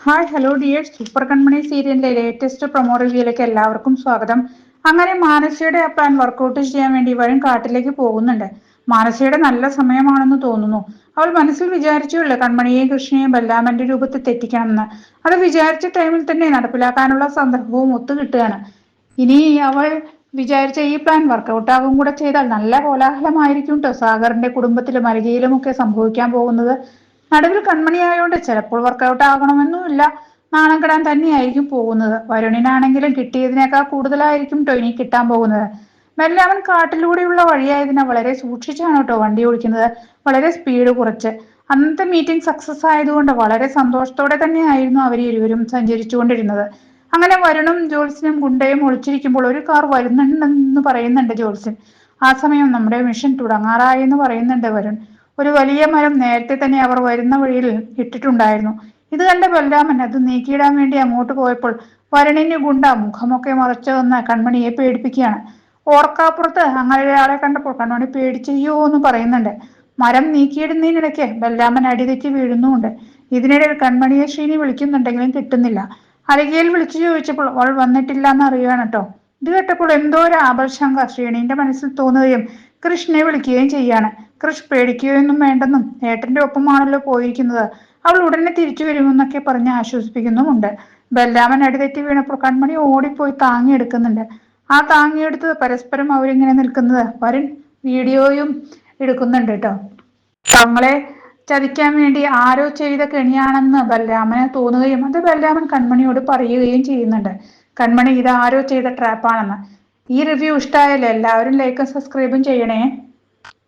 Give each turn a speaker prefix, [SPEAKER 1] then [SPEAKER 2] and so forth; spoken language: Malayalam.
[SPEAKER 1] Hi hello dear super Kanmani സീരിയലിന്റെ ലേറ്റസ്റ്റ് പ്രൊമോ റിവ്യൂയിലേക്ക് എല്ലാവർക്കും സ്വാഗതം. അങ്ങനെ മാനസയുടെ ആ പ്ലാൻ വർക്കൗട്ട് ചെയ്യാൻ വേണ്ടി വരുൺ കാട്ടിലേക്ക് പോകുന്നുണ്ട്. മാനസയുടെ നല്ല സമയമാണെന്ന് തോന്നുന്നു. അവൾ മനസ്സിൽ വിചാരിച്ചുള്ളൂ കൺമണിയെയും കൃഷ്ണയെയും ബല്ലാമന്റെ രൂപത്തിൽ തെറ്റിക്കണമെന്ന്. അത് വിചാരിച്ച ടൈമിൽ തന്നെ നടപ്പിലാക്കാനുള്ള സന്ദർഭവും ഒത്തുകിട്ടുകയാണ്. ഇനി അവൾ വിചാരിച്ച ഈ പ്ലാൻ വർക്കൗട്ട് ആകും കൂടെ ചെയ്താൽ നല്ല കോലാഹലമായിരിക്കും കേട്ടോ സാഗറിന്റെ കുടുംബത്തിലും അരികയിലും ഒക്കെ സംഭവിക്കാൻ പോകുന്നത്. നടുവിൽ കൺമണിയായോണ്ട് ചിലപ്പോൾ വർക്കൗട്ട് ആകണമെന്നുമില്ല, നാണം കെടാൻ തന്നെയായിരിക്കും പോകുന്നത്. വരുണിനാണെങ്കിലും കിട്ടിയതിനേക്കാൾ കൂടുതലായിരിക്കും കേട്ടോ ഇനി കിട്ടാൻ പോകുന്നത്. ബെല്ലാമൻ കാട്ടിലൂടെയുള്ള വഴിയായതിനാൽ വളരെ സൂക്ഷിച്ചാണ് കേട്ടോ വണ്ടി ഓടിക്കുന്നത്, വളരെ സ്പീഡ് കുറച്ച്. അന്നത്തെ മീറ്റിംഗ് സക്സസ് ആയതുകൊണ്ട് വളരെ സന്തോഷത്തോടെ തന്നെയായിരുന്നു അവരിരുവരും സഞ്ചരിച്ചുകൊണ്ടിരുന്നത്. അങ്ങനെ വരുണും ജോത്സ്യനും ഗുണ്ടയും ഒളിച്ചിരിക്കുമ്പോൾ ഒരു കാർ വരുന്നുണ്ടെന്ന് പറയുന്നുണ്ട് ജോത്സ്യൻ. ആ സമയം നമ്മുടെ മിഷൻ തുടങ്ങാറായി എന്ന് പറയുന്നുണ്ട് വരുൺ. ഒരു വലിയ മരം നേരത്തെ തന്നെ അവർ വരുന്ന വഴിയിൽ ഇട്ടിട്ടുണ്ടായിരുന്നു. ഇത് കണ്ട ബലരാമൻ അത് നീക്കിയിടാൻ വേണ്ടി അങ്ങോട്ട് പോയപ്പോൾ വരുണിന് ഗുണ്ട മുഖമൊക്കെ മറച്ചു വന്ന് കൺമണിയെ പേടിപ്പിക്കുകയാണ്. ഓർക്കാപ്പുറത്ത് അങ്ങനെ ഒരാളെ കണ്ടപ്പോൾ കൺമണി പേടിച്ചയ്യോ എന്ന് പറയുന്നുണ്ട്. മരം നീക്കിയിടുന്നതിനിടയ്ക്ക് ബലരാമൻ അടിതെറ്റി വീഴുന്നുമുണ്ട്. ഇതിനിടയിൽ കൺമണിയെ ശ്രീനി വിളിക്കുന്നുണ്ടെങ്കിലും കിട്ടുന്നില്ല. അരികയിൽ വിളിച്ചു ചോദിച്ചപ്പോൾ അവൾ വന്നിട്ടില്ല എന്ന് അറിയുകയാണ് കേട്ടോ. ഇത് കേട്ടപ്പോൾ എന്തോ ഒരു ആപൽശങ്ക ശ്രീണിന്റെ മനസ്സിൽ തോന്നുകയും കൃഷ്ണനെ വിളിക്കുകയും ചെയ്യാണ്. കൃഷ് പേടിക്കുകയൊന്നും വേണ്ടെന്നും ഏട്ടന്റെ ഒപ്പമാണല്ലോ പോയിരിക്കുന്നത്, അവൾ ഉടനെ തിരിച്ചു വരുമെന്നൊക്കെ പറഞ്ഞ് ആശ്വസിപ്പിക്കുന്നുമുണ്ട്. ബലരാമൻ അടിതെറ്റി വീണപ്പോൾ കൺമണി ഓടിപ്പോയി താങ്ങിയെടുക്കുന്നുണ്ട്. ആ താങ്ങിയെടുത്ത് പരസ്പരം അവരിങ്ങനെ നിൽക്കുന്നത് വരുൺ വീഡിയോയും എടുക്കുന്നുണ്ട് കേട്ടോ. തങ്ങളെ ചതിക്കാൻ വേണ്ടി ആരോ ചെയ്ത കെണിയാണെന്ന് ബലരാമന് തോന്നുകയും അത് ബലരാമൻ കൺമണിയോട് പറയുകയും ചെയ്യുന്നുണ്ട്. കൺമണി ഇത് ആരോ ചെയ്ത ട്രാപ്പാണെന്ന്. ഈ റിവ്യൂ ഇഷ്ടമായല്ലോ എല്ലാവരും ലൈക്കും സബ്സ്ക്രൈബും ചെയ്യണേ.